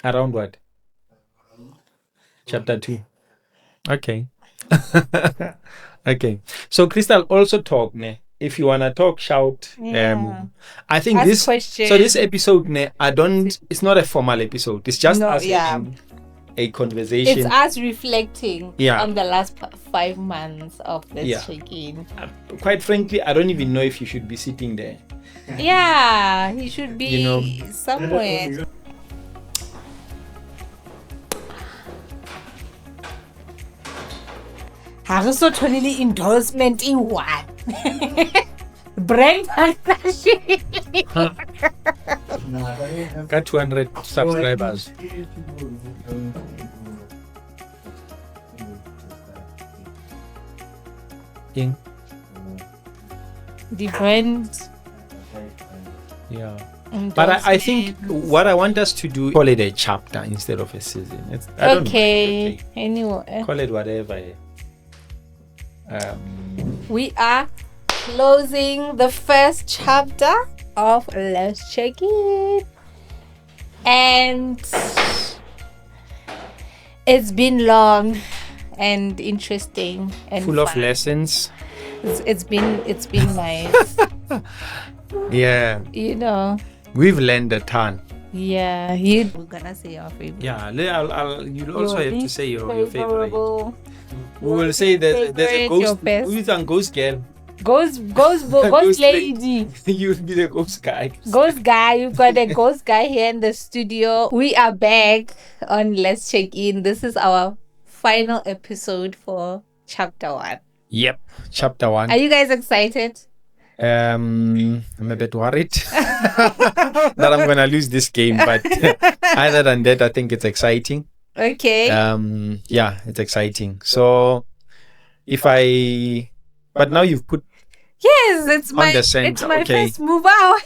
Around what? Chapter 2. Okay. Okay. So Crystal, also talk, ne? If you wanna talk, shout. Yeah. I think Ask this questions. so this episode, ne, it's not a formal episode. It's just us having a It's conversation. us reflecting Yeah. on the last 5 months of this Yeah. check-in. Quite frankly, I don't even know if you should be sitting there. Yeah, he should be You know. somewhere. Ha re so tholile endorsement in what? Brand partnership. Got 200 subscribers. Ing. The brand. Yeah. But I think what I want us to do, call it a chapter instead of a season. I don't know. Okay. Anyway, Call it whatever. we are closing the first chapter of Let's Check In. And it's been long and interesting and full of fun. lessons. It's been nice. Yeah. You know. We've learned a ton. Yeah, we're gonna say our favorite. Yeah, you'll also have to say your favorite. Favorable. We will say that there's a Favorite, your ghost. best. Who's a ghost girl? Ghost lady. You'll be the ghost guy. Ghost guy, you've got a ghost guy here in the studio. We are back on Let's Check In. This is our final episode for chapter 1. Yep, chapter 1. Are you guys excited? I'm a bit worried that I'm gonna lose this game, but other than that, I think it's exciting. Okay. Yeah, it's exciting. So but now you've put Yes, it's my the center, it's my okay. first move out.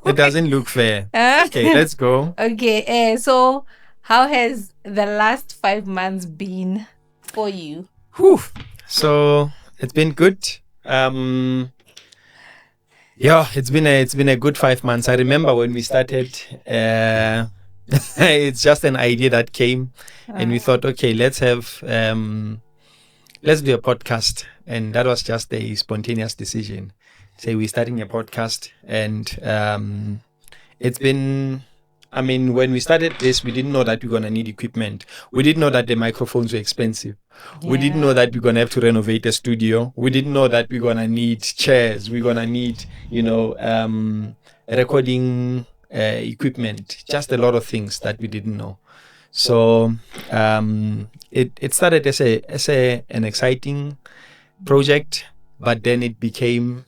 It doesn't look fair. Okay, let's go. Okay, so how has the last 5 months been for you? Whew. So it's been good. Yeah, it's been a good 5 months. I remember when we started, it's just an idea that came, and we thought, okay, let's do a podcast, and that was just a spontaneous decision. Say we're starting a podcast, and it's been. I mean, when we started this, we didn't know that we're going to need equipment. We didn't know that the microphones were expensive. Yeah. We didn't know that we're going to have to renovate a studio. We didn't know that we're going to need chairs. We're going to need, recording equipment. Just a lot of things that we didn't know. So it started as an exciting project, but then it became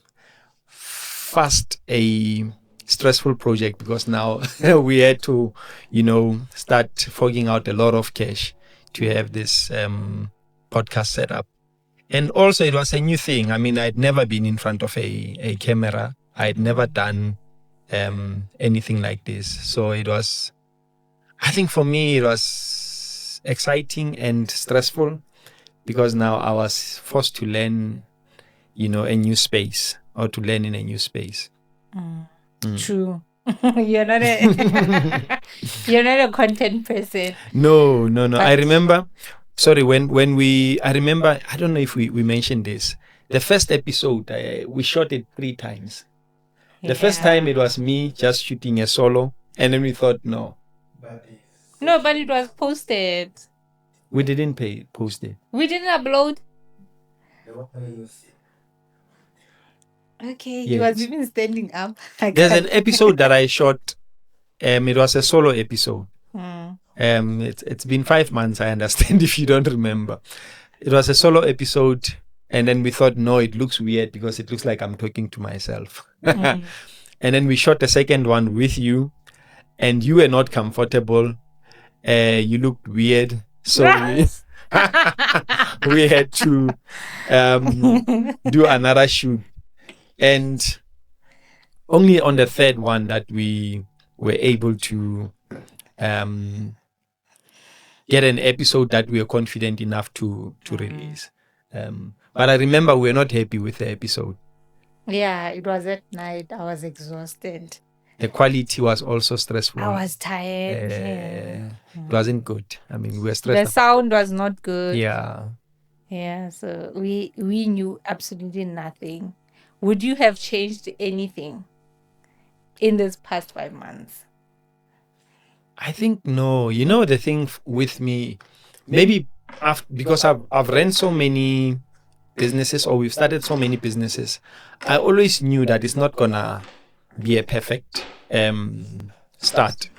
fast a stressful project because now we had to, start forking out a lot of cash to have this podcast set up. And also it was a new thing. I mean, I'd never been in front of a camera. I'd never done anything like this. So it was, I think for me, it was exciting and stressful because now I was forced to learn, a new space or to learn in a new space. True. You're not a content person. No. I remember, I remember, I don't know if we mentioned this. The first episode, we shot it 3 times. The first time it was me just shooting a solo. And then we thought, no. No, but it was posted. We didn't post it. We didn't upload. Okay, Yes. he was even standing up. There's an episode that I shot. It was a solo episode. It's been 5 months, I understand, if you don't remember. It was a solo episode, and then we thought, no, it looks weird because it looks like I'm talking to myself. And then we shot the second one with you, and you were not comfortable. You looked weird. So we had to do another shoot. And only on the third one that we were able to get an episode that we are confident enough to release. But I remember we were not happy with the episode. Yeah, it was at night. I was exhausted. The quality was also stressful. I was tired. Yeah. It wasn't good. I mean, we were The stressed. sound was not good. Yeah. Yeah, so we knew absolutely nothing. Would you have changed anything in this past 5 months? I think no. You know the thing with me, maybe because I've ran so many businesses, or we've started so many businesses, I always knew that it's not gonna be a perfect start.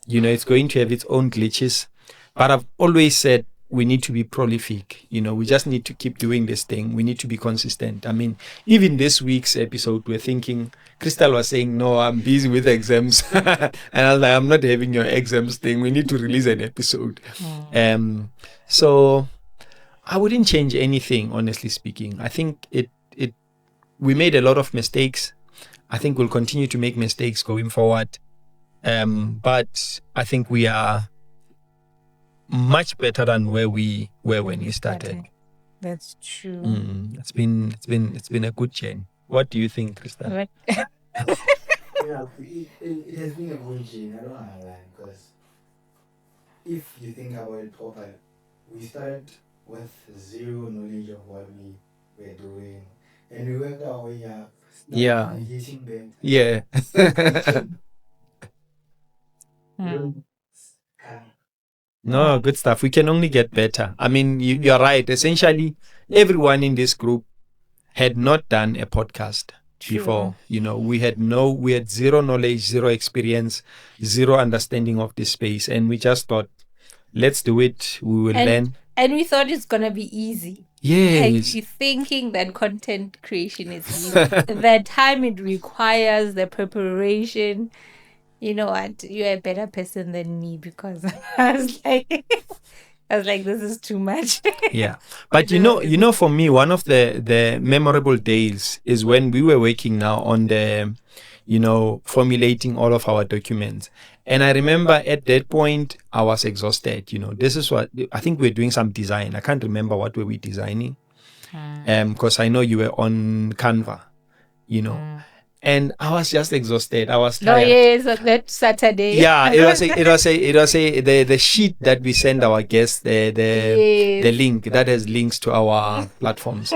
You know, it's going to have its own glitches, but I've always said we need to be prolific. You know, we just need to keep doing this thing. We need to be consistent. I mean, even this week's episode, we're thinking, Crystal was saying, no, I'm busy with exams. And I was like, I'm not having your exams thing. We need to release an episode. So I wouldn't change anything, honestly speaking. I think we made a lot of mistakes. I think we'll continue to make mistakes going forward. But I think we are much better than where we were when we started. That's true. It's been a good journey. What do you think, Krista? Right. Yeah, it has been a good journey. I don't want to lie, because if you think about it properly, we started with zero knowledge of what we were doing, and we worked our way up. Yeah. Getting better. Yeah. No, good stuff. We can only get better. I mean, you're right. Essentially, everyone in this group had not done a podcast before. You know, we had zero knowledge, zero experience, zero understanding of this space, and we just thought, let's do it. We will learn. And we thought it's gonna be easy. Yes. Like, you're thinking that content creation is easy. The time it requires, the preparation. You know what? You're a better person than me, because I was like, this is too much. Yeah. But you know, for me, one of the memorable days is when we were working now on the, formulating all of our documents. And I remember at that point, I was exhausted. You know, this is what, I think we're doing some design. I can't remember what were we designing. Because I know you were on Canva, And I was just exhausted. I was tired. Oh yes, that Saturday. Yeah, it was the sheet that we send our guests, the link that has links to our platforms.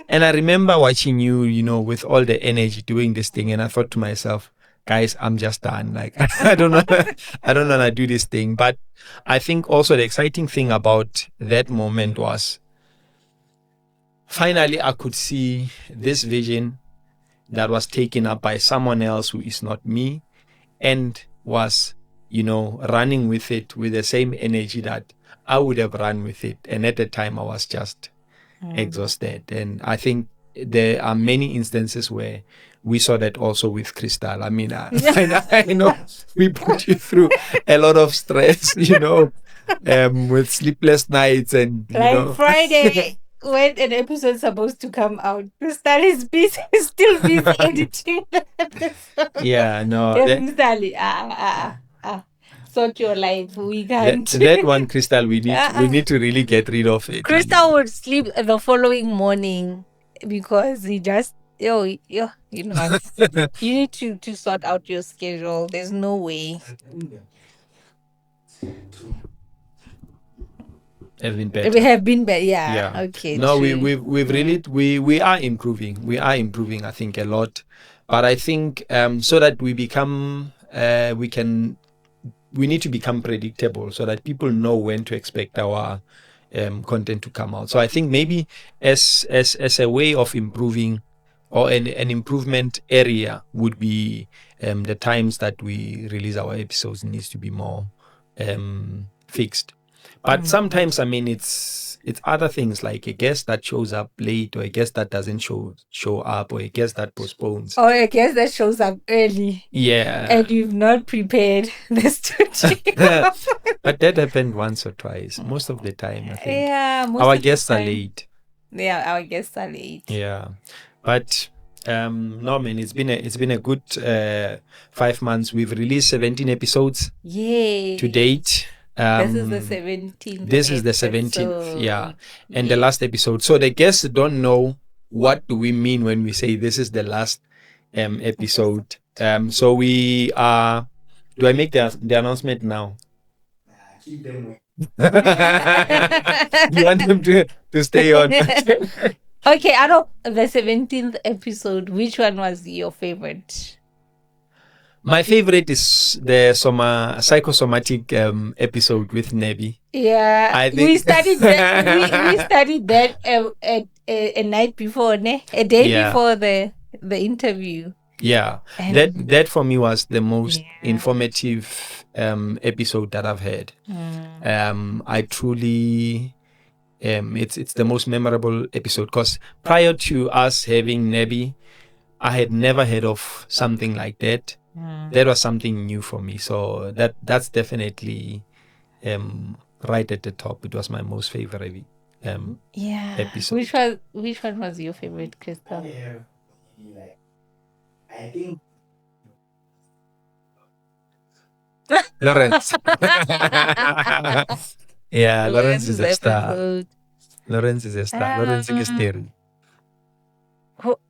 And I remember watching you, with all the energy doing this thing, and I thought to myself, guys, I'm just done. Like, I don't know how to do this thing. But I think also the exciting thing about that moment was finally I could see this vision that was taken up by someone else who is not me, and was, running with it with the same energy that I would have run with it. And at the time I was just exhausted. And I think there are many instances where we saw that also with Crystal. I mean, I know we put you through a lot of stress, with sleepless nights and, Friday. When an episode is supposed to come out, Crystal is busy, still busy editing the episode. Yeah, no. Sort your life. We can't. That one, Crystal, we need to really get rid of it. Crystal would sleep the following morning because he just, you need to sort out your schedule. There's no way. Have been better. We have been better, yeah. Okay. No, we've really we are improving. We are improving, I think, a lot. But I think so that we become we need to become predictable so that people know when to expect our content to come out. So I think maybe as a way of improving, or an improvement area would be the times that we release our episodes needs to be more fixed. But sometimes, I mean, it's other things, like a guest that shows up late, or a guest that doesn't show up, or a guest that postpones. Or a guest that shows up early. Yeah. And you've not prepared the studio. But that happened once or twice. Most of the time, I think. Yeah. Our guests are late. Yeah, our guests are late. Yeah. But no, man, it's been a good 5 months. We've released 17 episodes. Yay. To date. This is the 17th. This is the 17th, yeah. And the last episode. So the guests don't know what do we mean when we say this is the last episode. So we are. Do I make the announcement now? Keep them waiting. You want them to stay on? Okay, out of the 17th episode, which one was your favorite? My favorite is the psychosomatic episode with Nebi. Yeah, I think we studied that. We studied that a night before, a day Yeah. before the interview. Yeah, And- that for me was the most Yeah. informative episode that I've had. I truly, it's the most memorable episode because prior to us having Nebi, I had never heard of something like that. That was something new for me. So that's definitely right at the top. It was my most favorite Yeah. episode. Which one was your favorite, Crystal? Yeah. Like, I think Lawrence. Yeah, Lawrence is a star. episode. Lawrence is a star. Lawrence is scary.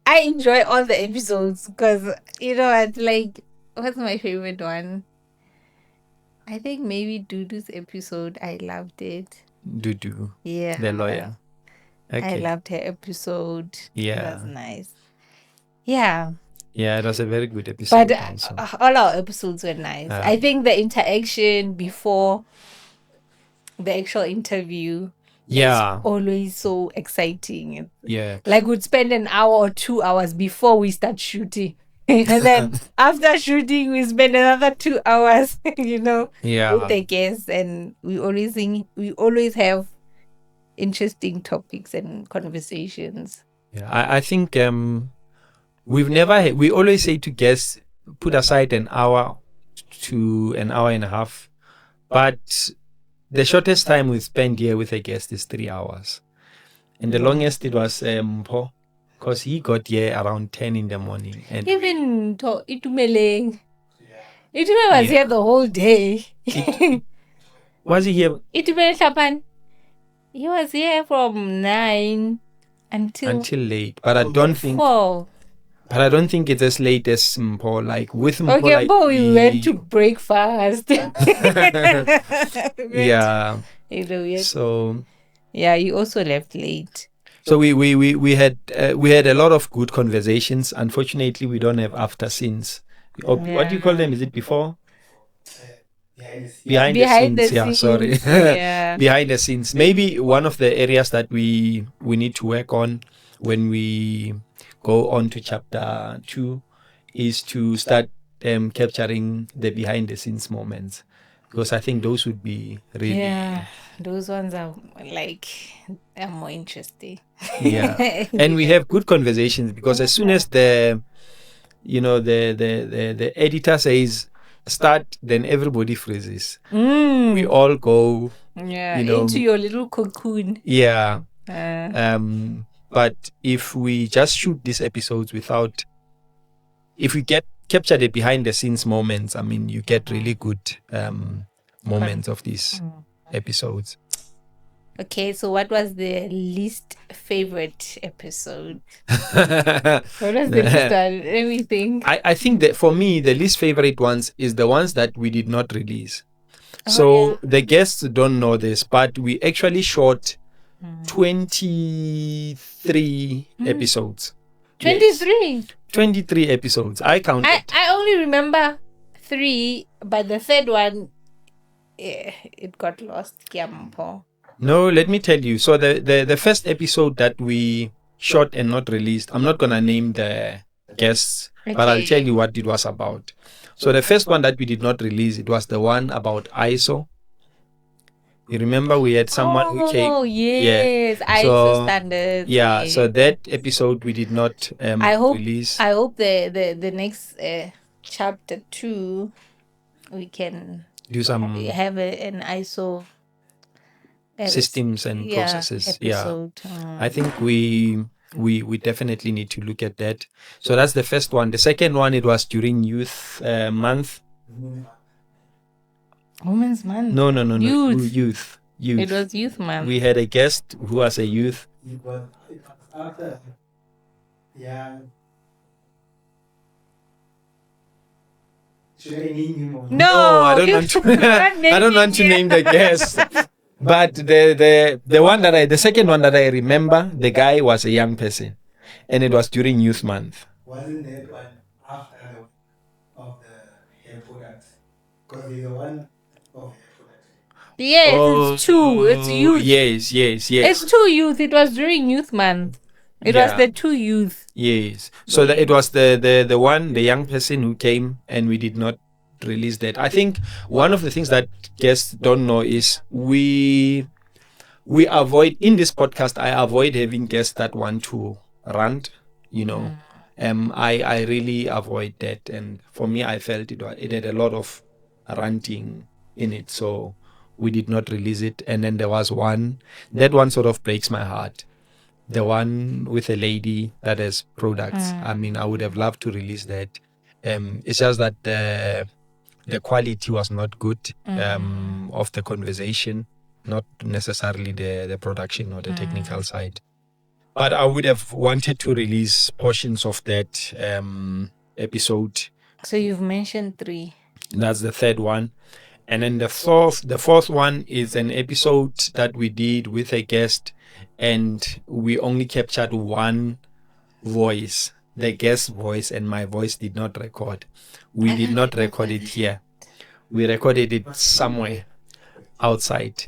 I enjoy all the episodes because it's like, what's my favorite one? I think maybe Dudu's episode. I loved it. Dudu, Yeah, the lawyer. I Okay. loved her episode. Yeah. It was nice. Yeah, Yeah, it was a very good episode. but also. all our episodes were nice. I think the interaction before the actual interview Yeah, always so exciting. yeah, Like we'd spend an hour or 2 hours before we start shooting. And then after shooting we spend another 2 hours, with yeah, the guests, and we always have interesting topics and conversations. yeah. I think we always say to guests, put aside an hour to an hour and a half, but the shortest time we spend here with a guest is 3 hours, and the longest it was Paul, because he got here around 10 in the morning, and Even Itumeleng. Itumeleng was here the whole day. was he here Itumeleng Shapan. He was here from 9 until late? But I don't think. 4. But I don't think it's as late as Paul. Like with Mpo, Okay, like, but we went to breakfast. Yeah. we had- So you also left late. so we had a lot of good conversations. Unfortunately, we don't have after scenes. What do you call them? Is it before? behind the scenes. Behind Behind the the scenes. Yeah, sorry. scenes, yeah. Behind the scenes. Maybe one of the areas that we need to work on when we go on to chapter 2 is to start capturing the behind the scenes moments, because I think those would be really Those ones are more interesting. yeah. And we have good conversations, because as soon as the editor says start, then everybody freezes. We all go into your little cocoon. yeah. Uh, But if we just shoot these episodes if we capture the behind the scenes moments, I mean, you get really good moments of these episodes. okay, so what was the least favorite episode? What was the least one? Let me think. I think that for me, the least favorite ones is the ones that we did not release. So the guests don't know this, but we actually shot 23 episodes. 23. 23 episodes. I counted. I only remember 3, but the third one, it got lost. Kiampo. No, let me tell you. So the first episode that we shot and not released, I'm not gonna name the guests, but I'll tell you what it was about. So the first one that we did not release, it was the one about ISO. You remember we had someone who came. Oh yes, ISO So, standards. Yeah, okay. so that episode we did not release. I hope the next chapter 2 we can Do some have an ISO systems and processes. episode. Yeah, I think we definitely need to look at that. So that's the first one. The second one, it was during Youth Month. Women's Month. No. Youth. Youth. It was Youth Month. We had a guest who was a youth. It was after. Yeah. Should I name him or No, I don't want to. I don't want to name the guest. But the second one that I remember, the guy was a young person, and it was during Youth Month. Wasn't that one after of the hair products? Because there's a one of hair products. Yes, it's two. It's youth. Yes. It's two youth. It was during Youth Month. It was the two youth. Yes. So it was the young person who came, and we did not release that. I think one of the things that guests don't know is we avoid, in this podcast, I avoid having guests that want to rant, I really avoid that. And for me, I felt it had a lot of ranting in it. So we did not release it. And then there was that one sort of breaks my heart. The one with a lady that has products. I mean, I would have loved to release that. It's just that the quality was not good of the conversation, not necessarily the production or the technical side. But I would have wanted to release portions of that episode. So you've mentioned 3. That's the third one. And then the fourth one is an episode that we did with a guest, and we only captured one voice, the guest's voice, and my voice did not record. We did not record it here. We recorded it somewhere outside.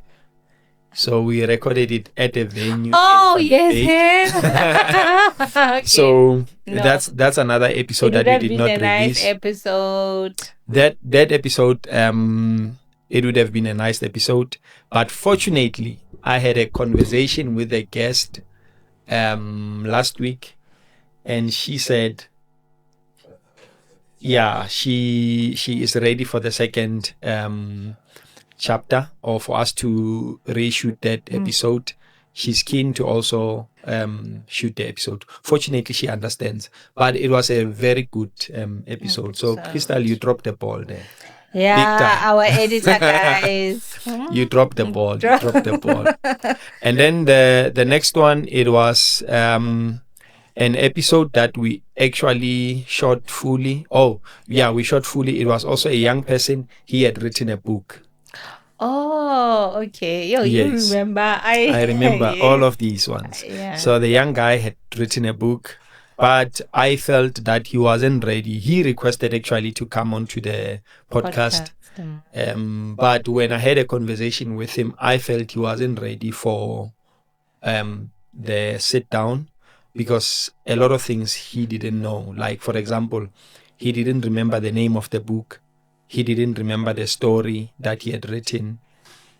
So we recorded it at a venue. Oh, yes. Okay. So that's another episode that we did not release. Nice episode. That episode, it would have been a nice episode, but fortunately, I had a conversation with a guest last week, and she said, she is ready for the second chapter, or for us to reshoot that episode. She's keen to also shoot the episode. Fortunately, she understands. But it was a very good episode. So, Crystal, you dropped the ball there. Yeah, our editor guys. You dropped the ball. And then the next one, it was an episode that we actually shot fully. Oh, yeah, we shot fully. It was also a young person. He had written a book. Oh, okay. You remember? I remember all of these ones. Yeah. So the young guy had written a book, but I felt that he wasn't ready. He requested actually to come onto the podcast. But when I had a conversation with him, I felt he wasn't ready for the sit down, because a lot of things he didn't know. Like, for example, he didn't remember the name of the book. He didn't remember the story that he had written,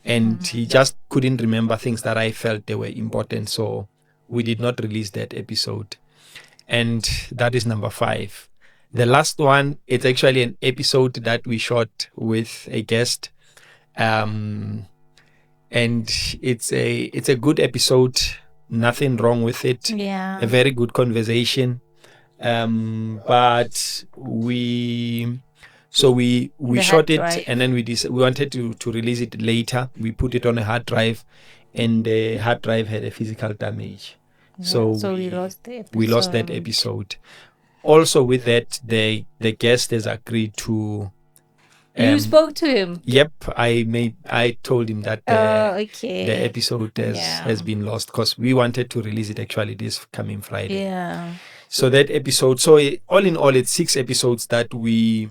and he just couldn't remember things that I felt they were important. So we did not release that episode. And that is number 5. The last one, it's actually an episode that we shot with a guest. And it's a good episode. Nothing wrong with it. Yeah. A very good conversation. But we shot it drive. And then we wanted to release it later. We put it on a hard drive, and the hard drive had a physical damage. Yeah, so we lost the episode. We lost that episode. Also with that, the guest has agreed to... you spoke to him? Yep. I told him that the episode has been lost, because we wanted to release it actually this coming Friday. Yeah. So that episode, all in all, it's 6 episodes that we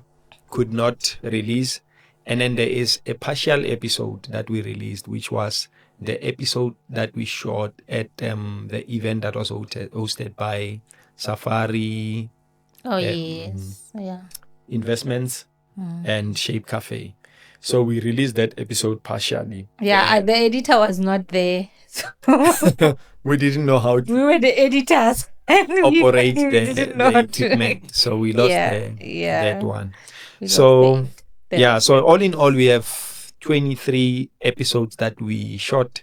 could not release, and then there is a partial episode that we released, which was the episode that we shot at the event that was hosted by Safari Investments and Shape Cafe. So we released that episode partially. Yeah, the editor was not there. We didn't know how to we were the editors operate the equipment. So we lost that one. So all in all, we have 23 episodes that we shot,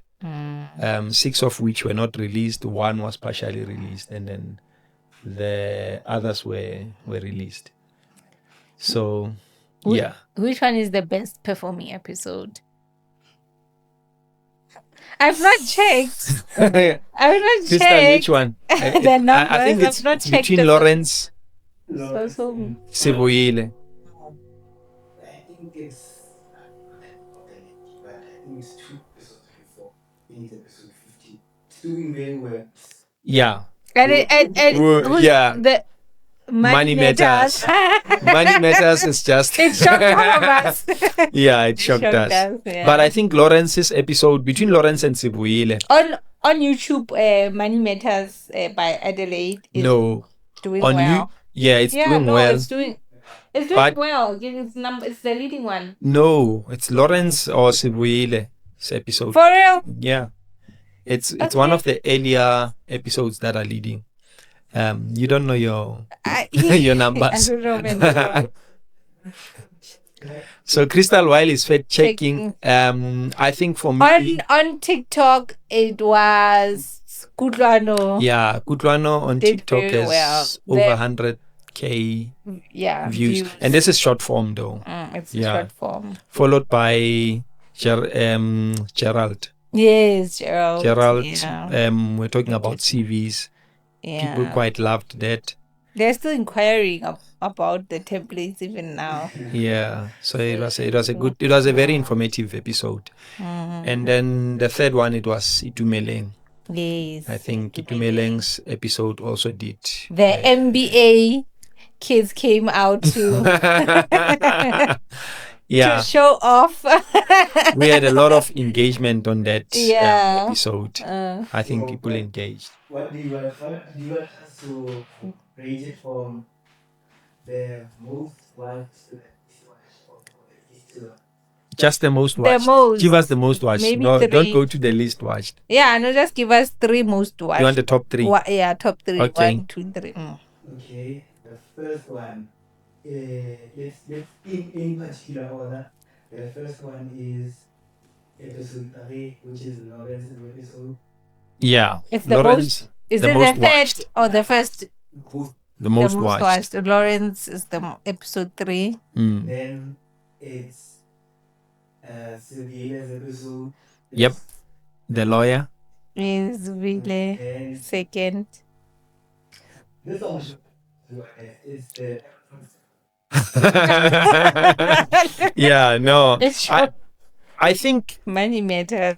6 of which were not released. 1 was partially released, and then the others were released. So which one is the best performing episode? I've not checked. Which one? The numbers. I think it's between Lawrence So Siboile. think it's but I think it's 2 episodes before. We need episode 50. It's doing very well. Yeah. Yeah. the Money matters. Money matters is just. It shocked all of us. Yeah, it shocked us. Yeah. But I think Lawrence's episode between Lawrence and Sibuyile. On YouTube, Money Matters by Adelaide is doing on well. It's doing well. It's doing But- well. It's the leading one. No, it's Lawrence or Sibuile's episode. For real? Yeah. It's one of the earlier episodes that are leading. You don't know your your numbers. I don't remember. So Crystal Weil is fact checking. I think for me on TikTok it was Kutlwano. yeah, Kutlwano on Did TikTok very has well. over 100k Yeah, views. And this is short form though. It's Yeah. short form. Followed by Gerald. Yes, Gerald. Gerald. We're talking about CVs. Yeah. People quite loved that. They're still inquiring about the templates even now. Yeah. So it was a very informative episode. And then the third one, it was Itumeleng. Yes. I think Itumeleng's episode also did. The MBA kids came out to Yeah. to show off. We had a lot of engagement on that Yeah. episode. I think people engaged. What do you want us to rate it from the most watched to the least watched or the least watched? Just the most The watched. most. Give us the most watched. Maybe No, 3. don't go to the least watched. Yeah, no, just give us 3 most watched. You want the top 3? Yeah, top 3. Okay. 1, 2, 3. Okay, the first one. Let's in particular order. The first one is episode 3, which is Lawrence's episode. Yeah. It's the Lawrence, Is the it most the third watched. or the first? The most the watched. Lawrence is the episode 3. Mm. Then it's Sylvia's episode. Yep. The lawyer. Is really And second. this one is the Yeah, no. It's I, I think Money matters.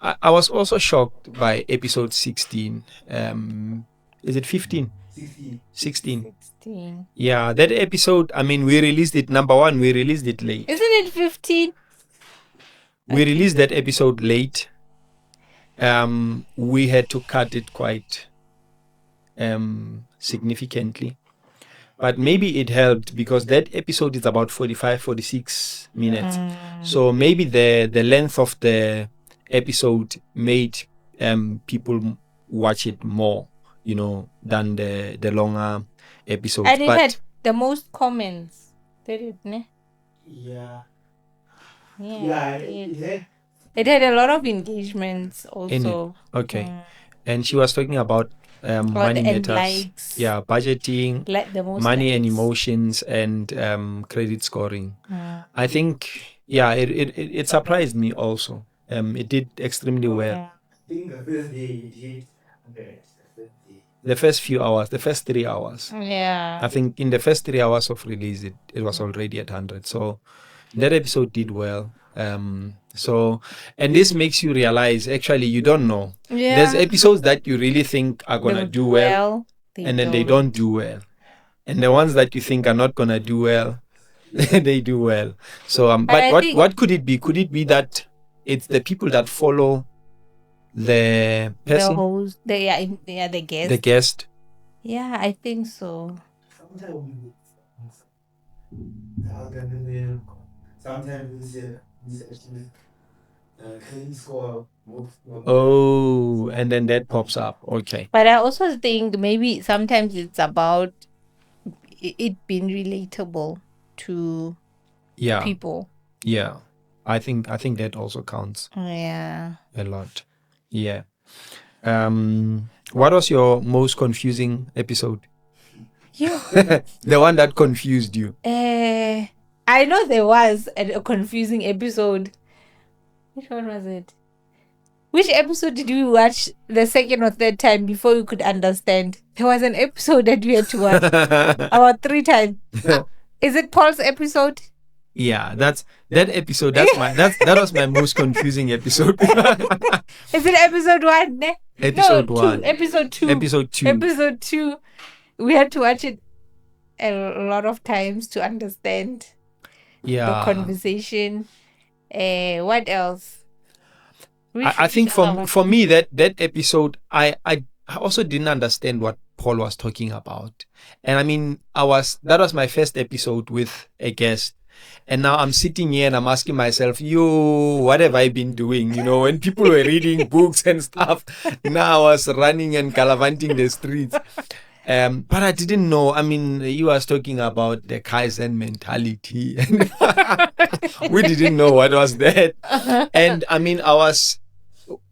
I was also shocked by episode 16. Is it 15? 16. 16. 16. Yeah, that episode, I mean, we released it, number one, we released it late. Isn't it 15? We released that episode late. We had to cut it quite significantly. But maybe it helped because that episode is about 45, 46 minutes. So maybe the length of the episode made people watch it more, you know, than the longer episodes. And it But had the most comments. Did it, ne? Yeah. Yeah. Yeah, It had a lot of engagements also. okay. And she was talking about money and matters. likes. Yeah, budgeting, Like the most money and likes. emotions, and credit scoring. I think, yeah, it surprised me also. It did extremely well. Yeah. I think the first day it hit 100. The first day. The first few hours, the first 3 hours. Yeah. I think in the first 3 hours of release, it was already at 100. So that episode did well. And this makes you realize actually you don't know. Yeah. There's episodes that you really think are gonna They'll do well, and then they don't do well. And the ones that you think are not gonna do well, they do well. So But I but think- what could it be? Could it be that it's the people that follow the The person, host, the guest. the guest? Yeah, I think so. Sometimes credit score. Oh, and then that pops up. Okay. But I also think maybe sometimes it's about it being relatable to Yeah. people. Yeah. I think that also counts Yeah. a lot. Yeah. What was your most confusing episode? Yeah. The one that confused you. I know there was a confusing episode. Which one was it? Which episode did you watch the second or third time before you could understand? There was an episode that you had to watch about 3 times. Is it Paul's episode? Yeah, that episode. That was my most confusing episode. Is it episode 1? Episode No, 1. 2. Episode 2. Episode 2. Episode 2. We had to watch it a lot of times to understand Yeah. the conversation. What else? I think for me that episode, I also didn't understand what Paul was talking about. And I mean, that was my first episode with a guest. And now I'm sitting here and I'm asking myself, what have I been doing? When people were reading books and stuff, now I was running and gallivanting the streets. But I didn't know. I mean, he was talking about the Kaizen mentality. We didn't know what was that. And I mean, I was,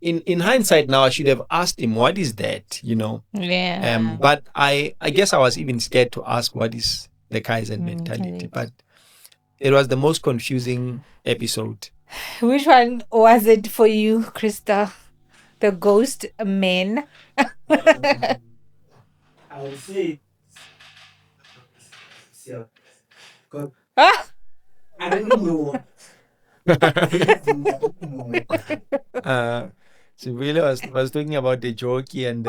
in hindsight now, I should have asked him, what is that? Yeah. But I guess I was even scared to ask what is the Kaizen mentality. But it was the most confusing episode. Which one was it for you, Krista? The ghost men? I would say, God, Ah! I don't know. So really was talking about the jockey and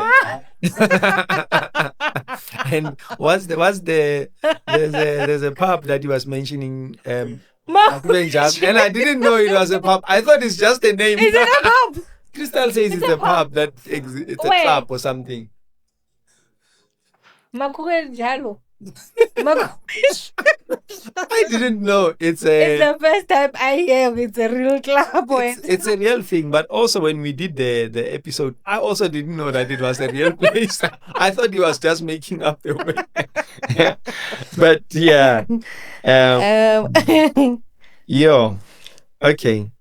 and there's a pub that he was mentioning and I didn't know it was a pub. I thought it's just a name. Is it a pub? Crystal says it's a pub that it's a Where? club or something. Makube njalo. I didn't know it's It's the first time I hear it's a real club. it's a real thing. But also when we did the episode, I also didn't know that it was a real place. I thought he was just making up the word. But yeah. Okay.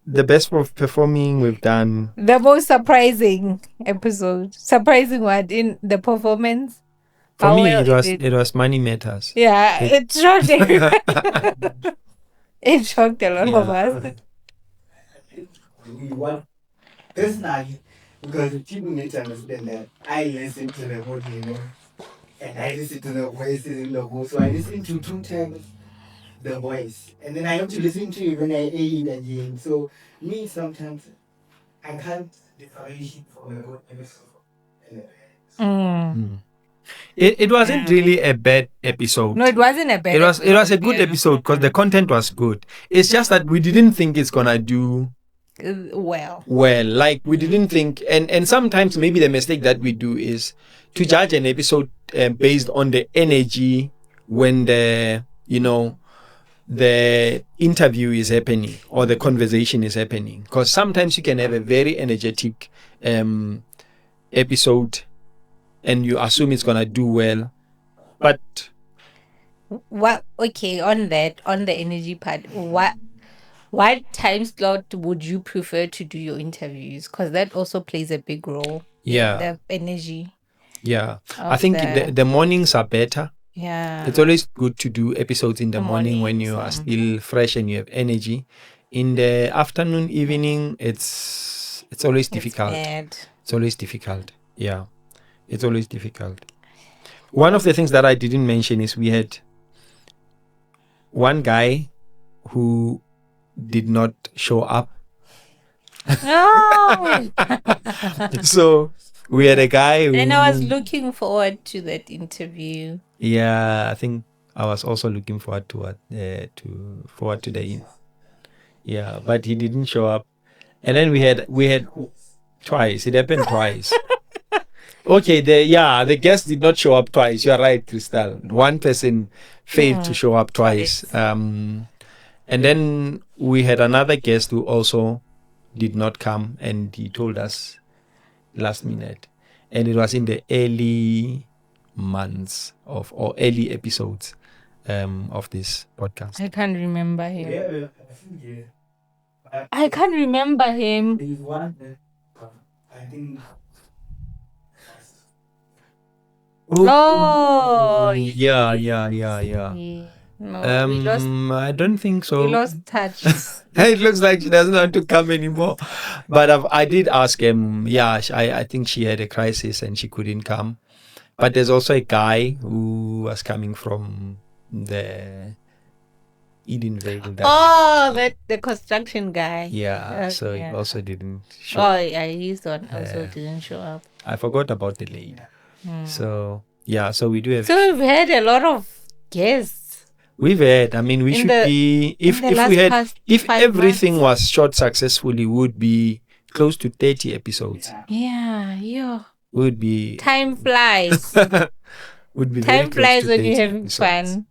The best performing we've done. The most surprising episode. Surprising what? In the performance? For How me, well it was Money Matters. Yeah, it shocked everyone. It shocked a lot of us. We want personally, because people need to understand that I listen to the audio, and I listen to the voices in the voice. So I listen to 2 times the voice, and then I have to listen to it when I aid again. So me sometimes I can't differentiate from a good episode. It wasn't really a bad episode. No, it wasn't a bad It was a good episode because the content was good. It's just that we didn't think it's gonna do well. Like we didn't think, and sometimes maybe the mistake that we do is to judge an episode based on the energy when the interview is happening or the conversation is happening. Because sometimes you can have a very energetic episode and you assume it's gonna do well, but What? Okay, on the energy part, what time slot would you prefer to do your interviews? Because that also plays a big role. yeah, The energy. yeah. I think the mornings are better. Yeah. It's always good to do episodes in the morning when you are mornings, still fresh and you have energy. In the afternoon, evening, it's always difficult. Bad. It's always difficult. Yeah, it's always difficult. One of the things that I didn't mention is we had one guy who did not show up. No. So we had a guy who, And I was looking forward to that interview. yeah, I think I was also looking forward to the yeah, but he didn't show up. And then we had twice. It happened twice. Okay, the guest did not show up twice. You are right, Crystal. One person failed to show up twice. And then we had another guest who also did not come, and he told us last minute. And it was in the early months or early episodes of this podcast. I can't remember him. Yeah. I can't remember him. There's one, I think. Oh, Yeah. No, we lost. I don't think so. We lost touch. It looks like she doesn't want to come anymore. But I did ask him. Yeah, I think she had a crisis and she couldn't come. But there's also a guy who was coming from the Edenvale. That Oh, that the construction guy. yeah. So yeah. he also didn't show. Oh, yeah, his one also didn't show up. I forgot about the lady. So yeah. So we do have. So we've had a lot of guests. We've had. I mean, we In should the- be if the if last we had past if 5 everything months. was shot successfully, would be close to 30 episodes. Yeah, Would be time flies. would be very Time close flies to when you're 30 having episodes. fun.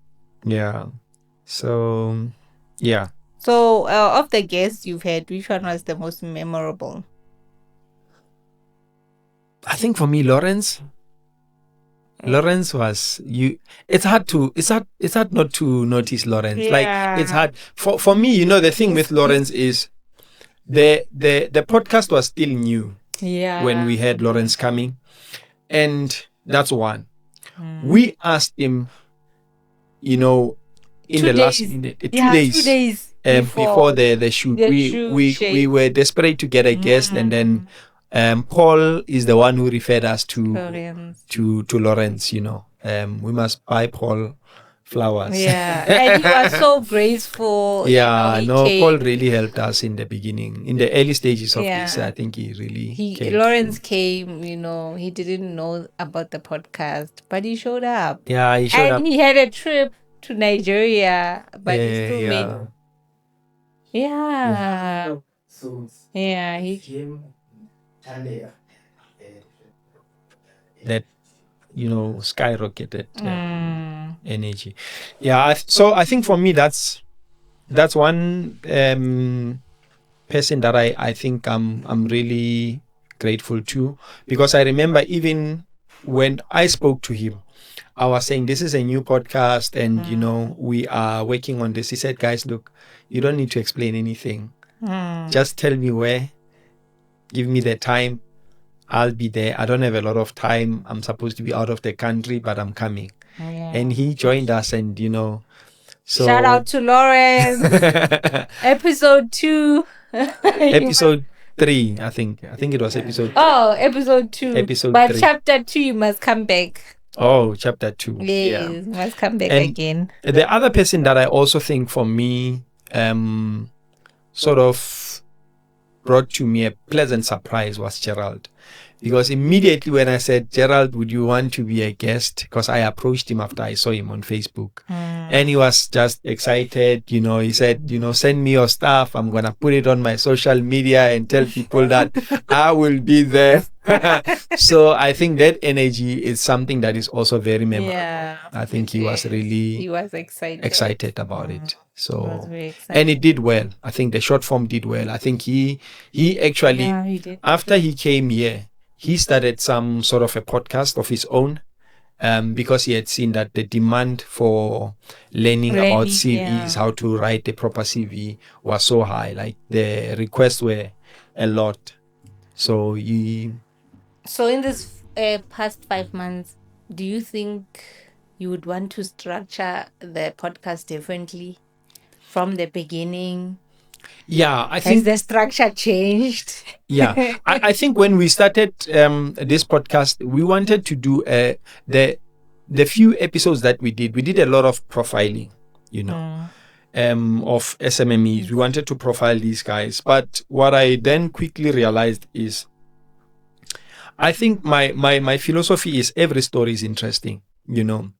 Yeah. So yeah. So, of the guests you've had, which one was the most memorable? I think for me, Lawrence was you. It's hard not to notice Lawrence. Yeah. Like it's hard for me. You know, the thing with Lawrence is the podcast was still new Yeah. when we had Lawrence coming, and that's one. We asked him, you know, in 2 the last days. 2 Yeah, days. 2 days Before the shoot, the we shoot we shape. were desperate to get a guest, and then Paul is the one who referred us to Lawrence. You know, we must buy Paul flowers. Yeah, and he was so graceful. Yeah, he no, came. Paul really helped us in the beginning, in the early stages of Yeah. this. I think he really came Lawrence through. came. He didn't know about the podcast, but he showed up. Yeah, he showed And up. he had a trip to Nigeria, but he still made. Yeah. So Yeah, he he. came Sunday. That skyrocketed Mm. energy. Yeah, so I think for me that's one person that I think I'm really grateful to, because I remember even when I spoke to him, I was saying this is a new podcast and we are working on this. He said, guys, look, you don't need to explain anything. Just tell me where, give me the time, I'll be there. I don't have a lot of time. I'm supposed to be out of the country, but I'm coming. Yeah. And he joined us, and so Shout out to Lawrence. Episode 2. episode 3, I think it was episode. Oh, episode 2. Episode but 3. chapter 2, you must come back. Oh, chapter 2. Yes, you must come back And again. the other person that I also think for me, sort of brought to me a pleasant surprise was Gerald. Because immediately when I said, Gerald, would you want to be a guest? Because I approached him after I saw him on Facebook. And he was just excited. He said, send me your stuff. I'm going to put it on my social media and tell people that I will be there. So I think that energy is something that is also very memorable. Yeah. I think he was really excited about it. So, He was very excited. and it did well. I think the short form did well. I think he actually, he did. after he came here, he started some sort of a podcast of his own, because he had seen that the demand for learning about CVs, how to write a proper CV, was so high. Like the requests were a lot. So So in this past 5 months, do you think you would want to structure the podcast differently from the beginning? Yeah, I Has think the structure changed? Yeah, I think when we started this podcast, we wanted to do the few episodes that we did a lot of profiling, of SMMEs. We wanted to profile these guys. But what I then quickly realized is, I think my philosophy is every story is interesting,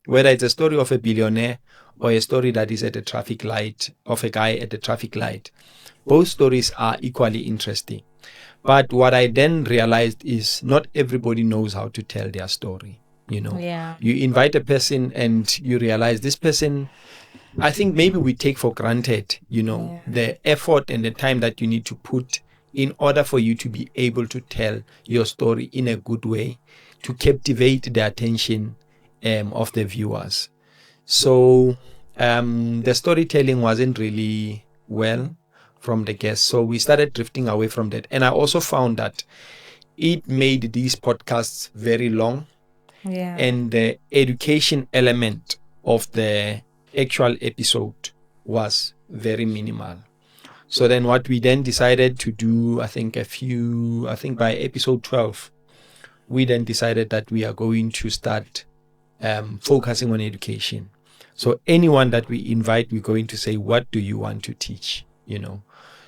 whether it's a story of a billionaire or a story that is at a traffic light, of a guy at the traffic light. Both stories are equally interesting. But what I then realized is not everybody knows how to tell their story. Yeah. You invite a person and you realize this person, I think maybe we take for granted, the effort and the time that you need to put in order for you to be able to tell your story in a good way, to captivate the attention of the viewers. So the storytelling wasn't really well from the guests. So we started drifting away from that. And I also found that it made these podcasts very long. Yeah. And the education element of the actual episode was very minimal. So then what we then decided to do, I think by episode 12, we then decided that we are going to start focusing on education. So anyone that we invite, we're going to say, what do you want to teach?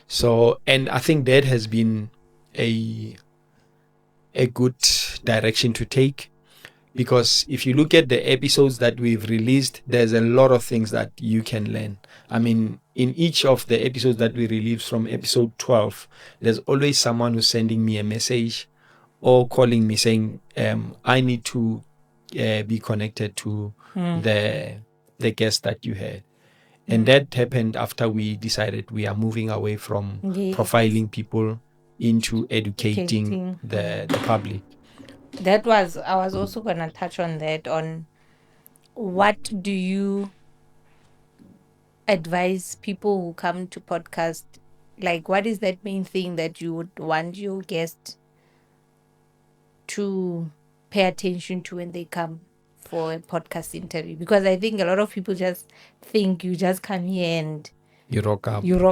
So, and I think that has been a good direction to take, because if you look at the episodes that we've released, there's a lot of things that you can learn. I mean, in each of the episodes that we released from episode 12, there's always someone who's sending me a message or calling me saying, I need to be connected to the guest that you had. And that happened after we decided we are moving away from profiling people into educating the public. I was also going to touch on that, on what do you advise people who come to podcast? Like, what is that main thing that you would want your guest to pay attention to when they come for a podcast interview? Because I think a lot of people just think you just come here and you rock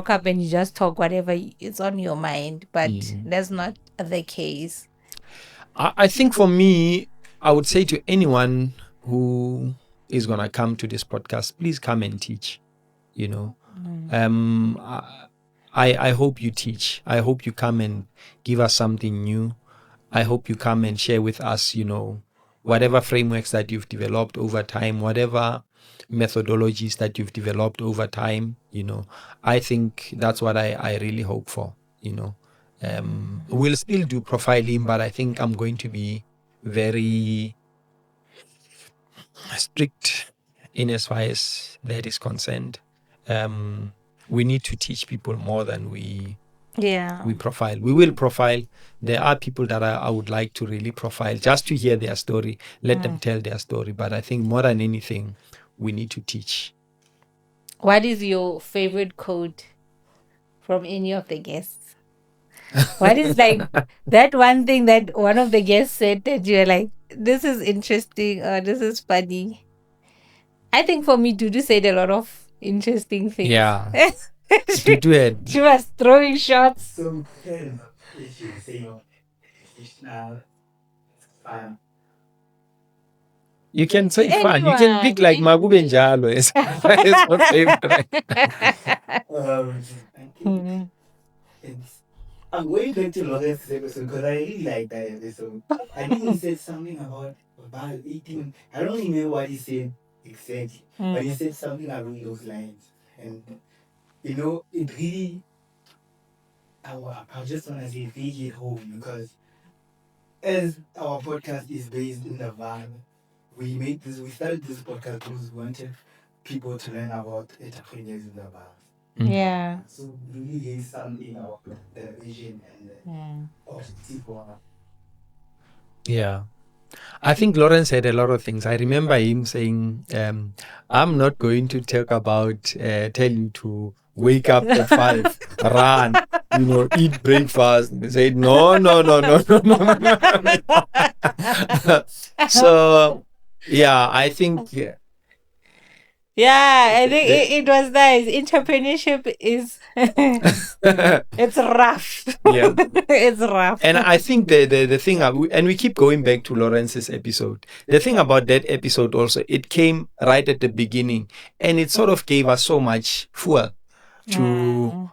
up and you just talk whatever is on your mind, but that's not the case. I think for me, I would say to anyone who is going to come to this podcast, please come and teach. I hope you teach. I hope you come and give us something new. I hope you come and share with us, whatever frameworks that you've developed over time, whatever methodologies that you've developed over time. I think that's what I really hope for. We'll still do profiling, but I think I'm going to be very strict in as far as that is concerned. We need to teach people more than we profile. We will profile. There are people that I would like to really profile just to hear their story, let them tell their story. But I think more than anything, we need to teach. What is your favorite quote from any of the guests? What is like that one thing that one of the guests said that you're like, this is interesting or this is funny? I think for me, Dudu said a lot of interesting things. Yeah. Dudu had. She was throwing shots. So, if you say, you can say fun. You can pick like Magube Njalo. It's my favorite. I'm going back to Lawrence's episode because I really like that episode. I think he said something about 18. I don't remember what he said exactly, but he said something along those lines. And, it really, I just want to say, take it home, because as our podcast is based in the van, we started this podcast because we wanted people to learn about entrepreneurs in the van. Yeah. So really is something about the vision and the objective. Yeah. I think Lawrence said a lot of things. I remember him saying, I'm not going to talk about tell you to wake up at 5, run, eat breakfast. He said, no. So, yeah, I think... Yeah, I think it was nice. Entrepreneurship is it's rough. Yeah, it's rough. And I think the thing, and we keep going back to Lawrence's episode. The thing about that episode also, it came right at the beginning, and it sort of gave us so much fuel to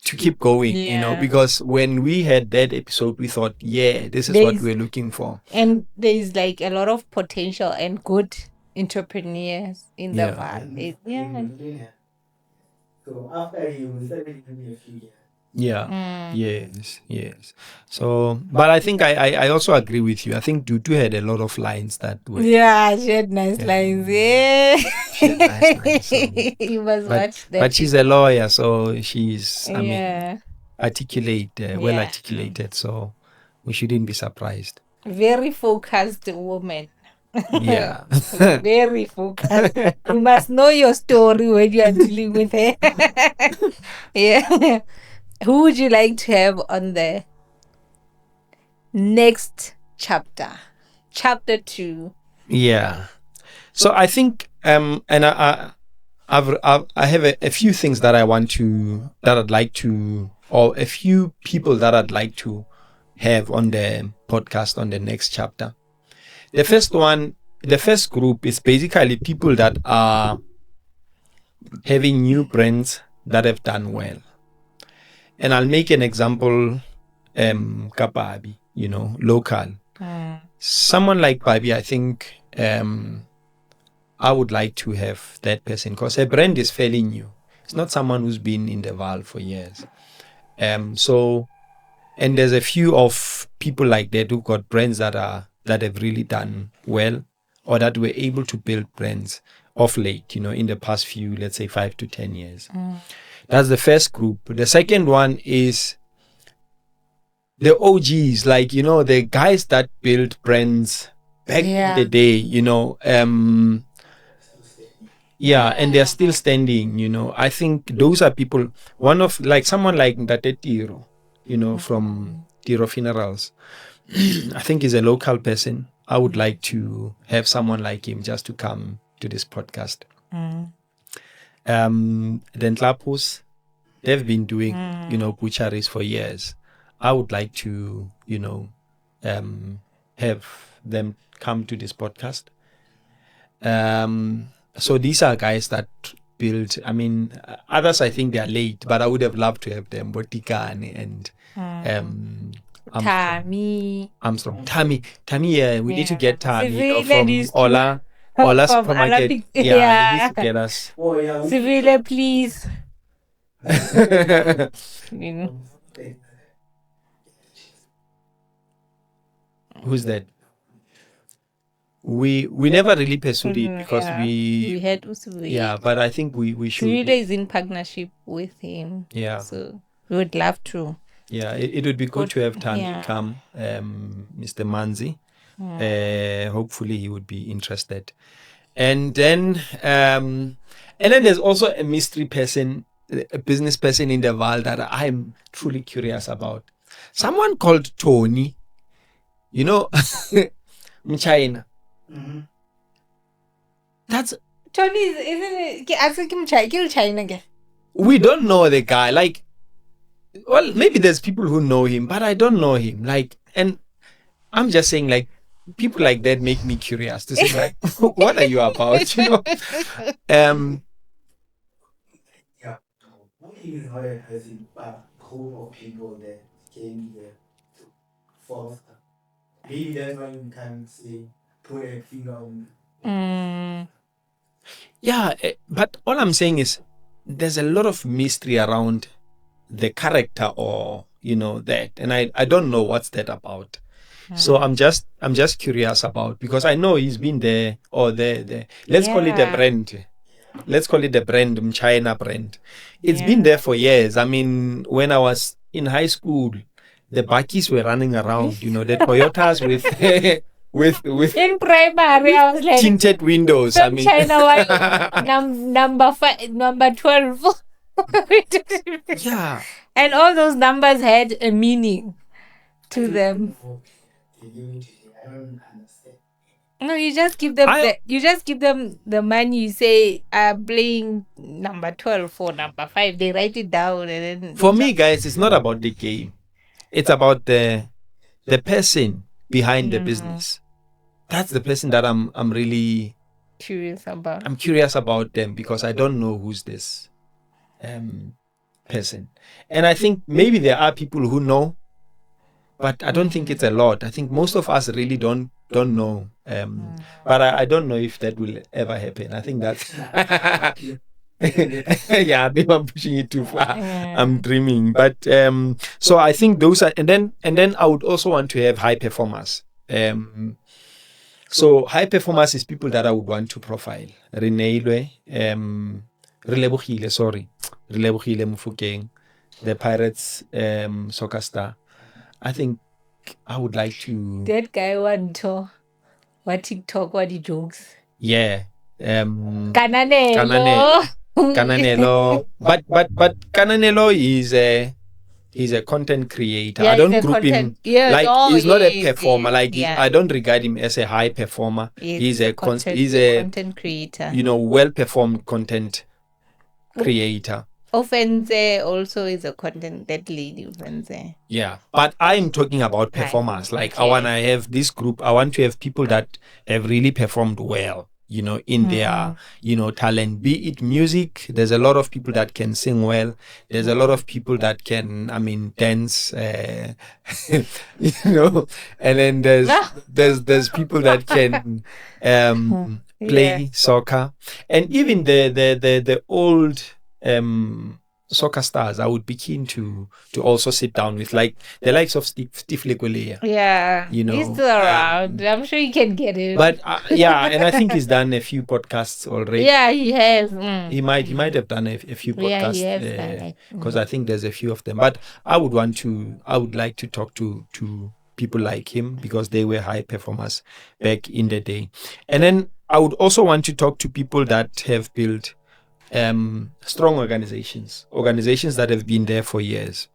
keep going. Because when we had that episode, we thought, this is what we're looking for. And there's like a lot of potential and good entrepreneurs in the valley. So after you started giving a few years. Yes. So, but I think I also agree with you. I think Dudu had a lot of lines that were... Yeah, she had nice lines. Yeah. She had nice lines, so. You must watch that. But she's a lawyer, so she's, articulate, well articulated. So we shouldn't be surprised. Very focused woman. Yeah. Very focused. You must know your story when you are dealing with her. Yeah. Who would you like to have on the next chapter? Chapter 2. Yeah. So I think and I have a few things that I'd like to, or a few people that I'd like to have on the podcast on the next chapter. The first one the first group is basically people that are having new brands that have done well. And I'll make an example, Kapabi, local. Someone like Babi, I think I would like to have that person because her brand is fairly new. It's not someone who's been in the Val for years. And there's a few of people like that who got brands that have really done well, or that were able to build brands of late, in the past few, let's say 5 to 10 years. That's the first group. The second one is the OGs, like, the guys that built brands back in the day, and they're still standing, I think those are people, someone like Ndate Tiro, from Tiro Funerals. I think he's a local person. I would like to have someone like him just to come to this podcast. Then Tlapus, they've been doing, butcheries for years. I would like to, have them come to this podcast. So these are guys that build, others I think they are late, but I would have loved to have them, Botikane and Armstrong. Tammy, we need to get Tammy from Ola Supermarket. He needs to get us. Civile, please. Who's that? We never really pursued it because we had Usui. Yeah, but I think we should. Civile is in partnership with him. Yeah. So we would love to. Yeah, it would be good to have Tani come, Mr. Manzi. Hopefully he would be interested. And then there's also a mystery person, a business person in the Val that I'm truly curious about. Someone called Tony, in China. Mm-hmm. That's Tony, isn't it? China. We don't know the guy. Maybe there's people who know him, but I don't know him. And I'm just saying, people like that make me curious to see, what are you about? Yeah. What do you know as a group of people that came here to foster? Maybe that's why you can say, put a finger on. Yeah, but all I'm saying is there's a lot of mystery around the character or that, and I don't know what's that about. So I'm just curious about, because I know he's been there or there. Let's call it a brand. Let's call it a brand, China brand. It's been there for years. When I was in high school, the bakis were running around, the Toyotas with in primary, I was like tinted windows. China one, number 12. Yeah. And all those numbers had a meaning to them. I don't understand. No, you just give them the money. You say, I'm playing number 12 or number 5. They write it down, and then for me, guys, it's not about the game. It's about the person behind the business. That's the person that I'm really curious about. I'm curious about them because I don't know who's this person. And I think maybe there are people who know, but I don't think it's a lot. I think most of us really don't know. But I don't know if that will ever happen. I think that's yeah, maybe I'm pushing it too far. I'm dreaming. But so I think those are, and then I would also want to have high performers. So high performers is people that I would want to profile. Relebogile Mufokeng, the Pirates soccer star. I think I would like to. That guy want to what TikTok, what he jokes. Yeah. Kananelo. But Kananelo is a content creator. Yeah, I don't group him he's not a performer. I don't regard him as a high performer. He's a content creator. Well performed content creator. Ofense also is a content, that lady Ofense. Yeah, but I'm talking about performers. Like, I want to have this group. I want to have people that have really performed well, in their, talent. Be it music. There's a lot of people that can sing well. There's a lot of people that can, dance. And then there's people that can play soccer, and even the old soccer stars. I would be keen to also sit down with, like, the likes of Steve Lekwelea. Yeah, he's still around. I'm sure you can get him. But and I think he's done a few podcasts already. Yeah, he has. He might have done a few podcasts. Yeah, he has because I think there's a few of them. But I would like to talk to people like him, because they were high performers back in the day. And then I would also want to talk to people that have built strong organizations that have been there for years.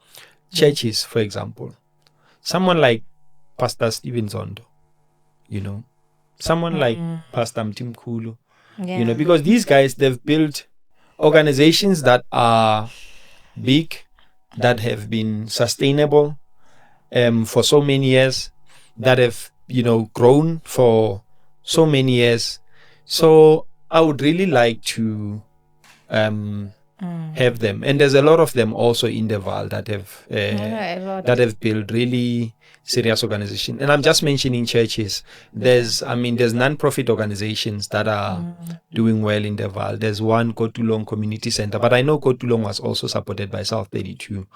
Churches, for example. Someone like Pastor Stephen Zondo, someone like Pastor Mtim Kulu, because these guys, they've built organizations that are big, that have been sustainable for so many years, that have, grown for so many years. So I would really like to have them, and there's a lot of them also in the Val that have built really serious organizations. And I'm just mentioning churches. There's non-profit organizations that are doing well in the Val. There's one, Kotulong Community Center, but I know Kotulong was also supported by South 32.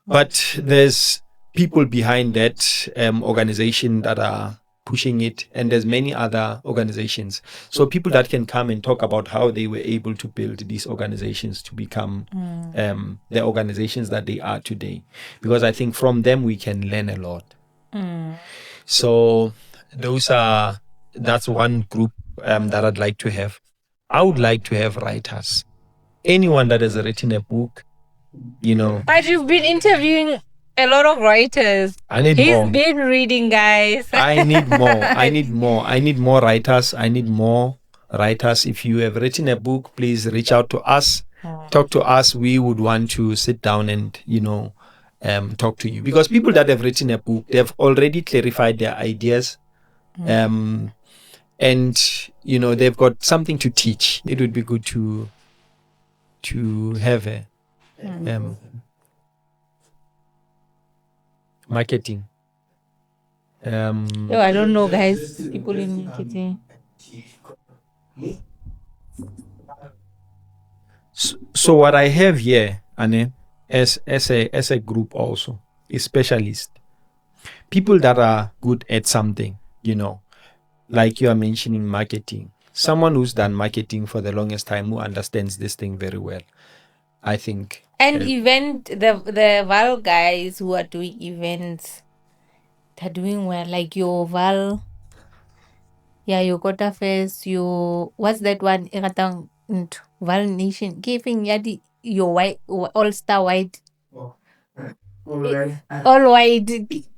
But there's people behind that organization that are pushing it, and there's many other organizations. So people that can come and talk about how they were able to build these organizations to become the organizations that they are today, because I think from them we can learn a lot. So that's one group that I'd like to have. I would like to have writers, anyone that has written a book, But you've been interviewing a lot of writers. He's been reading, guys. I need more. I need more writers. If you have written a book, please reach out to us. Talk to us. We would want to sit down and, talk to you. Because people that have written a book, they've already clarified their ideas. And, they've got something to teach. It would be good to have a marketing. I don't know, guys. People in marketing. So what I have here, Anne, as a group also, is specialists. People that are good at something, like you are mentioning marketing. Someone who's done marketing for the longest time, who understands this thing very well, I think. And the Val guys who are doing events, they're doing well. Like your Val, your Kota Fest, what's that one? Val Nation, giving your white, all-star white. All white.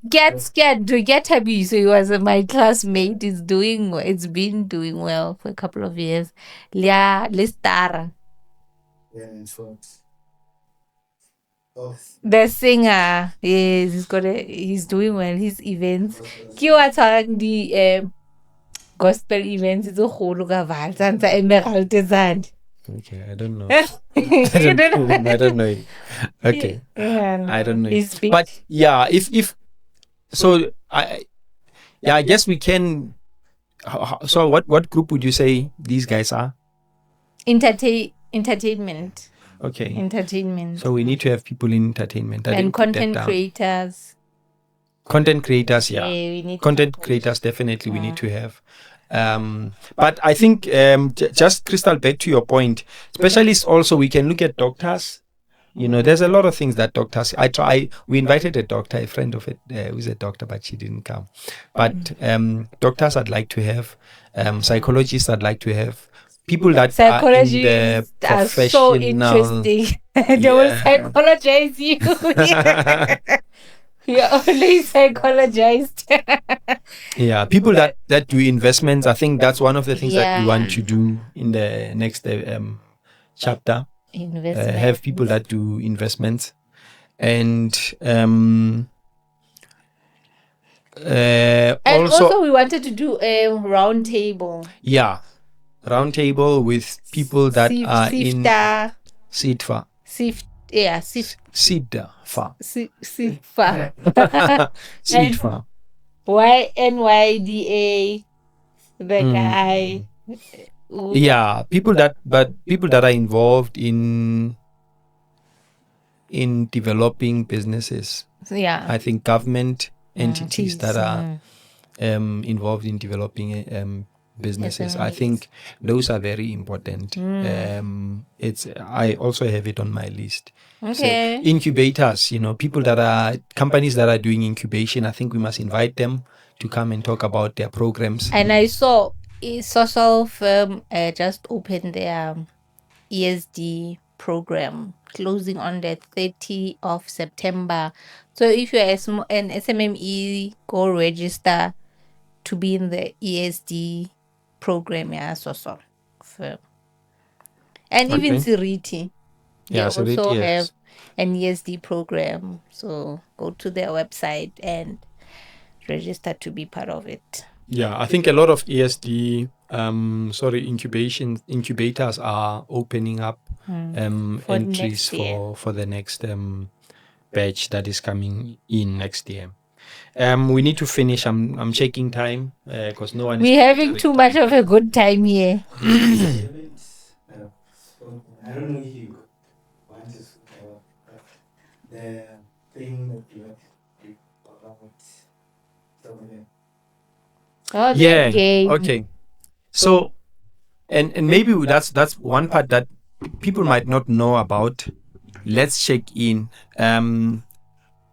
Get scared. Do get happy. So he was my classmate. It's been doing well for a couple of years. Listar. The singer, yes, he's doing well. His events. Kiwa telling the gospel events is a whole Val Santa Emerald Desert. Okay, I don't know. I don't know. Okay, I don't know. But if so, I guess we can. So what group would you say these guys are? Entertainment. Okay. Entertainment. So we need to have people in entertainment. And content creators. Content creators, yeah. We need content creators, definitely we need to have. But I think just Crystal, back to your point, specialists also, we can look at doctors. There's a lot of things that doctors. We invited a friend of it who's a doctor, but she didn't come. But doctors I'd like to have, psychologists I'd like to have. People that are in the professional. Are so interesting. They will psychologize you. You're only psychologized. Yeah, people that do investments. I think that's one of the things that we want to do in the next chapter. Investment. have people that do investments, and And also, we wanted to do a round table. yeah, round table with people that are in Sifta. Sifta. Sifta. Sifta. NYDA, the guy. Yeah, people that are involved in developing businesses. Yeah. I think government entities that are involved in developing businesses. I think those are very important. I also have it on my list. Okay. So incubators, people that are companies that are doing incubation, I think we must invite them to come and talk about their programs. And I saw a social firm just opened their ESD program, closing on the 30th of September. So if you're an SMME, go register to be in the ESD program. Yeah, social firm. And even Siriti, they also have an ESD program. So go to their website and register to be part of it. Yeah, I think a lot of ESD, incubators are opening up entries for the next batch that is coming in next year. We need to finish. I'm checking time because no one. We're having too much of a good time here. I don't know if you want to the thing that you about. Oh, yeah. Game. Okay. So, and maybe that's one part that people might not know about. Let's check in.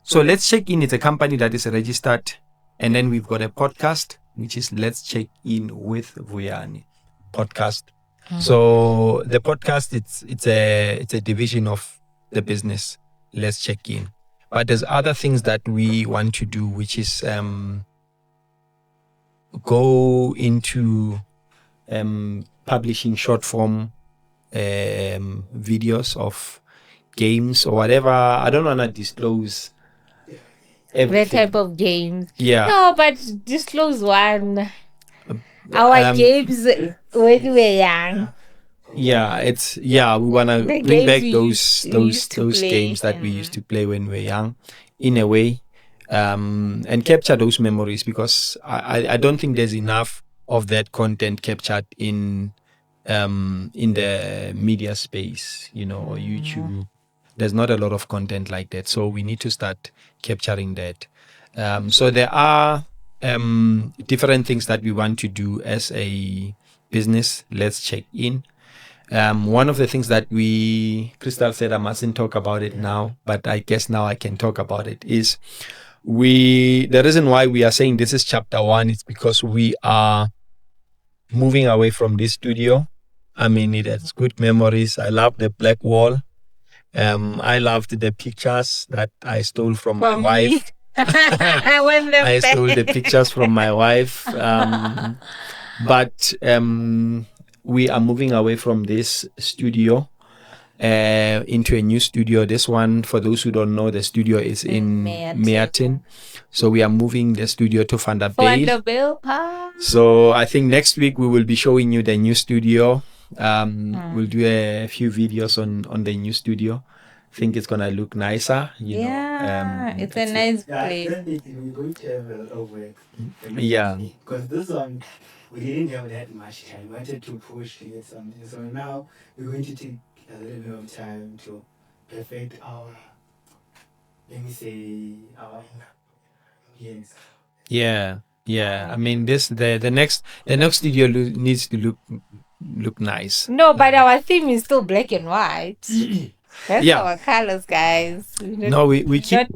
So Let's Check In is a company that is registered, and then we've got a podcast which is Let's Check In with Vuyani podcast. So the podcast it's a division of the business Let's Check In, but there's other things that we want to do, which is go into publishing short form videos of games or whatever. I don't want to disclose everything. That type of games. Yeah. No, but disclose one. Our games when we were young. Yeah, we wanna bring back those games that we used to play when we were young, in a way, and capture those memories, because I don't think there's enough of that content captured in the media space, or YouTube. There's not a lot of content like that, so we need to start capturing that. So there are different things that we want to do as a business. Let's check in. One of the things that Crystal said I mustn't talk about it now, but I guess now I can talk about it, is the reason why we are saying this is chapter 1 is because we are moving away from this studio. I mean, it has good memories. I love the black wall. I loved the pictures that I stole from my wife. I stole the pictures from my wife. But we are moving away from this studio into a new studio. This one, for those who don't know, the studio is in Meerten. So we are moving the studio to Vanderbilt. So I think next week we will be showing you the new studio. We'll do a few videos on the new studio. I think it's gonna look nicer. It's a nice place. We're going to have a lot of work. Yeah. Because this one, we didn't have that much time. We wanted to push to get something. So now we're going to take a little bit of time to perfect our yes. Yeah. I mean, the next studio needs to look nice. No, but our theme is still black and white. That's our colors, guys. No, we keep.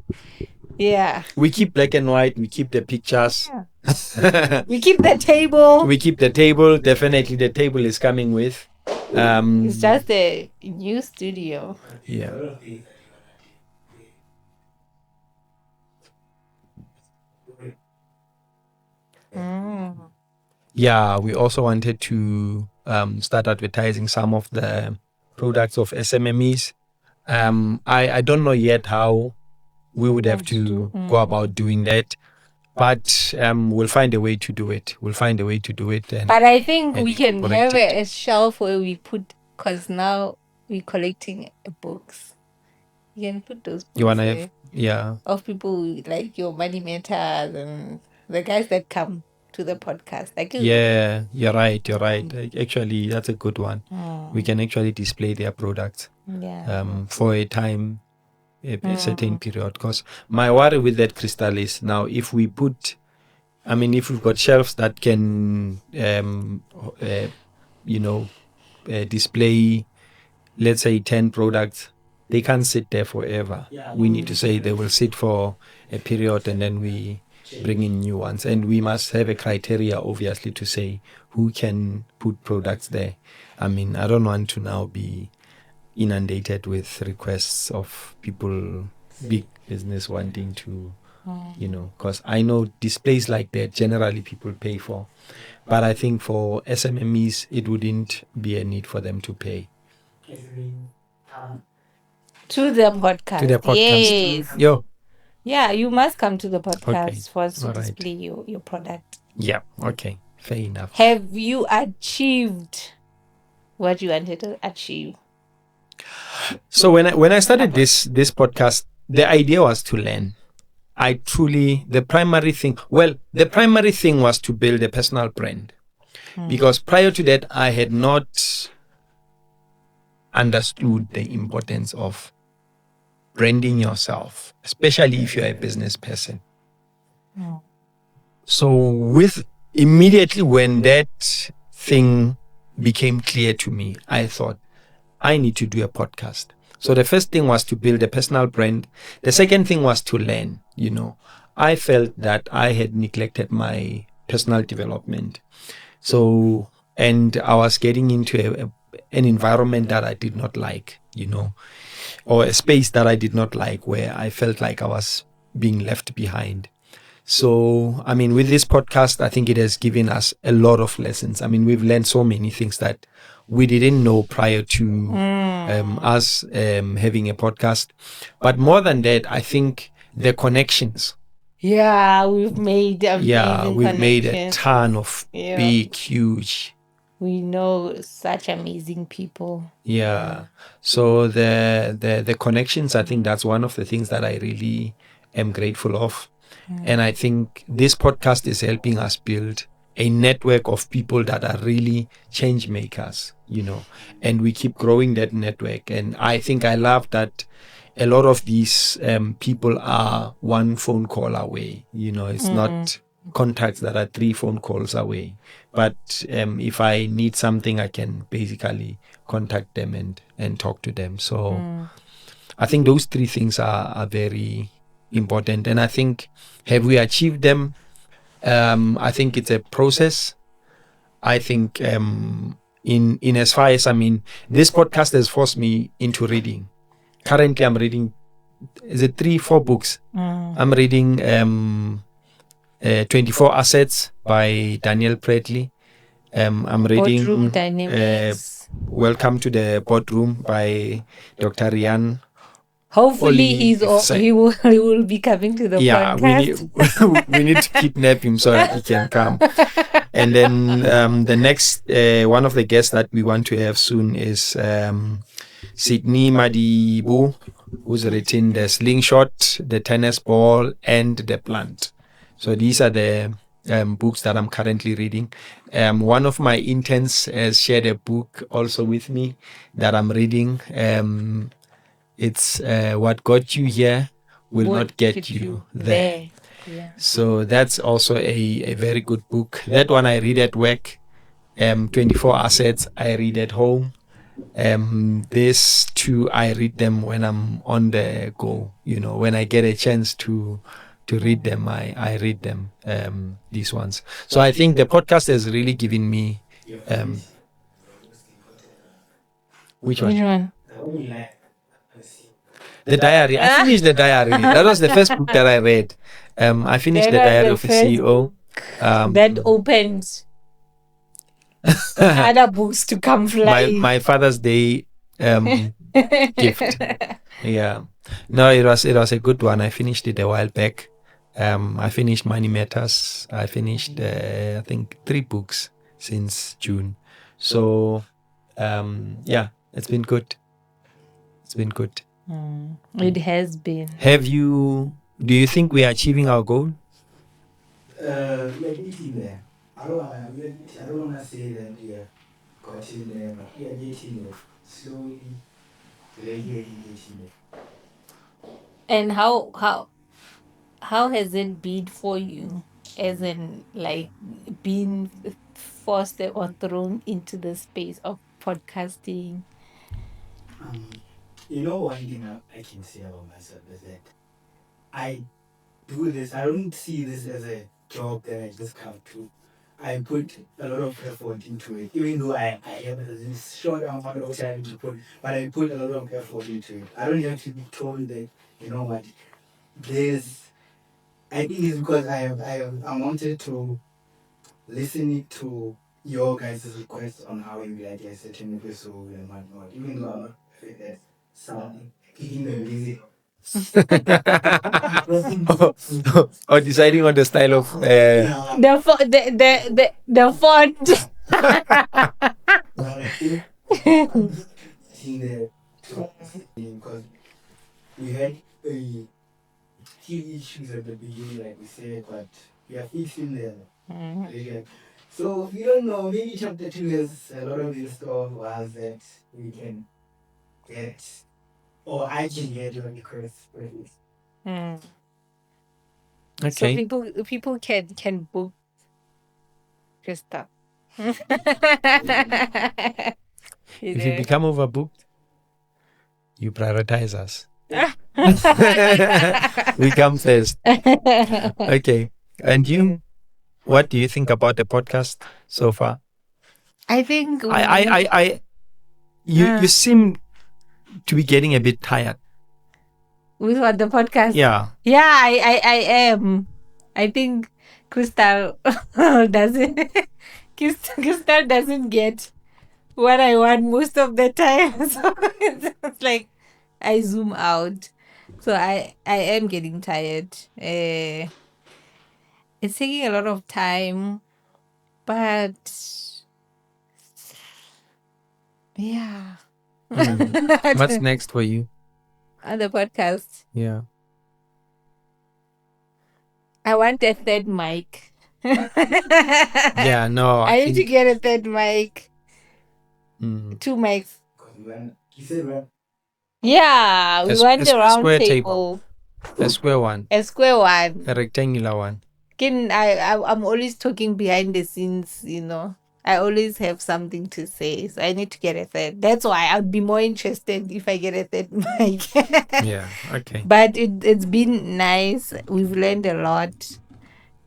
We keep black and white. We keep the pictures. Yeah. We keep the table. Definitely, the table is coming with. It's just a new studio. Yeah. Yeah, we also wanted to start advertising some of the products of SMMEs. I don't know yet how we would have to go about doing that, but we'll find a way to do it. And But I think and we can correct have a shelf where we put, because now we're collecting books. You can put those books you wanna there have, yeah. of people like your money mentors and the guys that come to the podcast. Like, Yeah, you're right. Actually, that's a good one. We can actually display their products yeah. for a time, a certain period. Because my worry with that, Crystal, is now if we've got shelves that can, display, let's say 10 products, they can't sit there forever. We need to say they will sit for a period and then we bring in new ones. And we must have a criteria, obviously, to say who can put products there. I don't want to now be inundated with requests of people, big business wanting to, because I know displays like that generally people pay for. But I think for SMMEs, it wouldn't be a need for them to pay. To the podcast. Yes. Yo. Yeah, you must come to the podcast Okay. for us to All right. display your product. Yeah. Okay. Fair enough. Have you achieved what you wanted to achieve? So when I started this podcast, the idea was to learn. The primary thing was to build a personal brand. Because prior to that, I had not understood the importance of branding yourself, especially if you're a business person. So immediately when that thing became clear to me, I thought, I need to do a podcast. So the first thing was to build a personal brand. The second thing was to learn. I felt that I had neglected my personal development. So, and I was getting into an environment that I did not like, or a space that I did not like, where I felt like I was being left behind. So, with this podcast, I think it has given us a lot of lessons. We've learned so many things that we didn't know prior to us having a podcast. But more than that, I think the connections. Yeah, we've made a ton of big, huge. We know such amazing people. Yeah. So the connections, I think that's one of the things that I really am grateful of. And I think this podcast is helping us build a network of people that are really change makers, and we keep growing that network. And I think I love that a lot of these people are one phone call away. It's not contacts that are 3 phone calls away. But if I need something, I can basically contact them and talk to them. So I think those 3 things are very important. And I think, have we achieved them? I think it's a process. I think in as far as, this podcast has forced me into reading. Currently, I'm reading, is it 3-4 books? I'm reading 24 Assets by Daniel Bradley. I'm reading Boardroom Dynamics. Welcome to the Boardroom by Dr. Ryan. Hopefully he will be coming to the podcast. We need to kidnap him so that he can come. And then the next one of the guests that we want to have soon is Sydney Madibu, who's written The Slingshot, The Tennis Ball, and The Plant. So these are the books that I'm currently reading. One of my interns has shared a book also with me that I'm reading. It's What Got You Here Will Not Get You There. Yeah. So that's also a very good book. That one I read at work. 24 Assets I read at home. These 2 I read them when I'm on the go. When I get a chance to read them, I read them. These ones. So I think the podcast has really given me. Which one? The Diary. I finished The Diary. That was the first book that I read. I finished The Diary of a CEO. That opened other books to come flying. My Father's Day gift. Yeah. No, it was a good one. I finished it a while back. I finished Money Matters. I finished I think 3 books since June. So yeah, it's been good. It's been good. It has been. Do you think we are achieving our goal? We're getting there. I don't wanna say that we are getting there, but we are getting there. Slowly, gradually getting there. And how has it been for you, as in like being forced or thrown into the space of podcasting? You know, one thing I can say about myself is that I do this. I don't see this as a job that I just come to. I put a lot of effort into it, even though I have this short amount of time to put, but I put a lot of effort into it. I don't have to be told that, you know what, I think it's because I wanted to listen to your guys' requests on how you like a certain episode and whatnot, even though I'm not perfect at sounding, picking the music. Or deciding on the style of The font. Because we had a few issues at the beginning, like we said, but we are fixing them. So if you don't know, maybe chapter 2 has a lot of these stuff was that we can get, or I can get your requests. okay. So people can book Krista. If you become overbooked, you prioritize us. We come first. Okay. And you? What do you think about the podcast so far? I think you seem to be getting a bit tired. with what, the podcast? Yeah. Yeah, I am. I think Crystal doesn't Crystal doesn't get what I want most of the time. So it's like I zoom out. So I am getting tired. It's taking a lot of time, but yeah. What's next for you? On the podcast, Yeah. I want a third mic. Yeah, no. I need to get a third mic. Mm. 2 mics. You said, right? Yeah, we want a round square table. A square one. A square one. A rectangular one. I'm always talking behind the scenes, you know. I always have something to say, so I need to get a third. That's why I'd be more interested if I get a third mic. Yeah, okay. But it's been nice. We've learned a lot.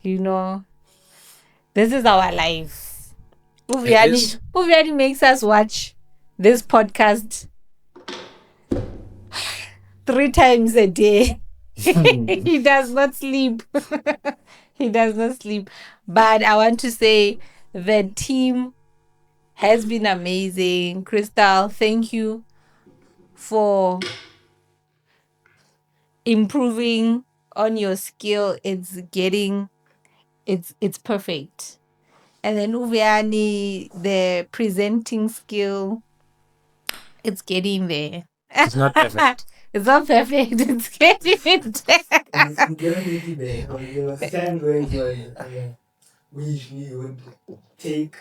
You know, this is our life. Vuyani makes us watch this podcast 3 times a day. He does not sleep. He does not sleep. But I want to say the team has been amazing. Crystal, thank you for improving on your skill. It's perfect. And then Vuyani, the presenting skill, it's getting there. It's not perfect. It's not perfect. It's getting there. I'm getting there. There was a time when we usually would take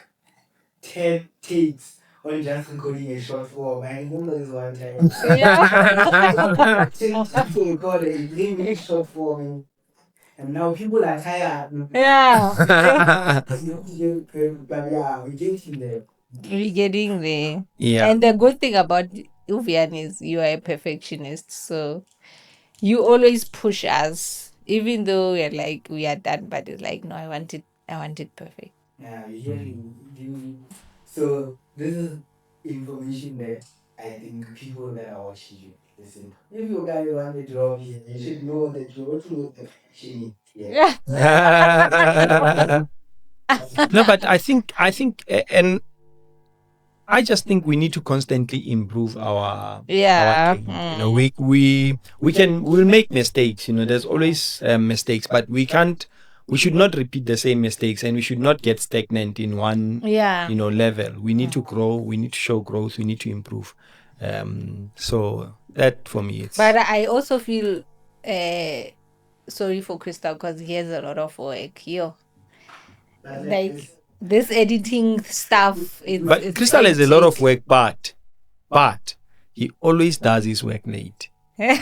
10 takes on just encoding a short form. I remember this one time. Yeah. 10 people got a really short form, and now people are tired. Yeah. But yeah, we get in there. We're getting there. Yeah. And the good thing about Vuyani is you are a perfectionist. So you always push us. Even though we're like, we are done, but it's like, no, I want it perfect. Yeah, so this is information that I think people that are watching you listen. If you guys want to draw here, you should know that you want to know the perfection. Yeah. No, but I think, and I just think we need to constantly improve our Yeah. game. You know, we'll make mistakes. You know, there's always mistakes, but we should not repeat the same mistakes, and we should not get stagnant in one Yeah. level. We need to grow. We need to show growth. We need to improve. So that for me, it's. But I also feel sorry for Crystal because he has a lot of work. But Like this editing stuff. But Crystal has a lot of work, but he always does his work late. It's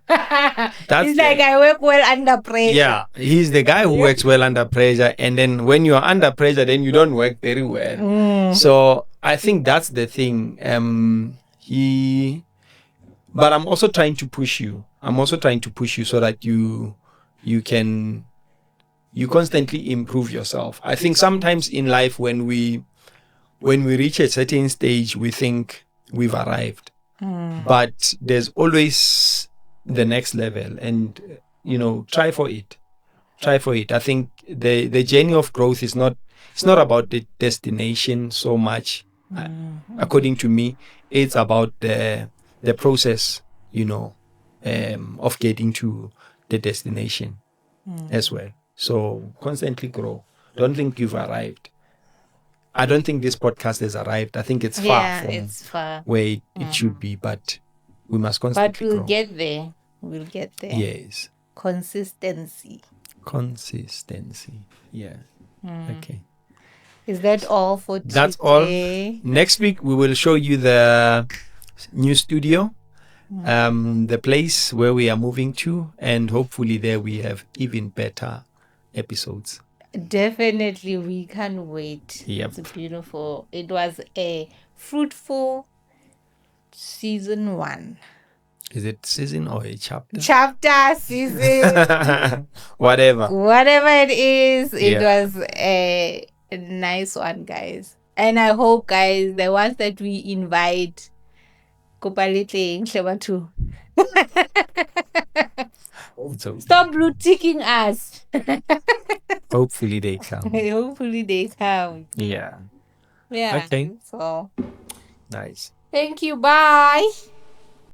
like I work well under pressure. Yeah, he's the guy who works well under pressure, and then when you are under pressure, then you don't work very well. So I think that's the thing. But I'm also trying to push you. So that you constantly improve yourself. I think sometimes in life when we reach a certain stage, we think we've arrived, but there's always the next level, and try for it. I think the journey of growth is not about the destination so much. According to me, it's about the process, of getting to the destination as well. So constantly grow. Don't think you've arrived. I don't think this podcast has arrived. I think it's far from where it should be, but we must constantly But we'll grow. get there. We'll get there. Yes. Consistency. Yeah. Okay. Is that all for today? That's all. Next week we will show you the new studio, the place where we are moving to, and hopefully there we have even better episodes. Definitely, we can't wait. Yep. It's beautiful. It was a fruitful season 1. Is it season or a chapter? Chapter, season, Whatever. whatever it is, it Yeah. was a nice one, guys. And I hope, guys, the ones that we invite, Kopalete, Nhleba too. So Stop blue ticking us. hopefully they come. Hopefully they come. Yeah. Yeah. Okay. So, Nice. thank you. Bye.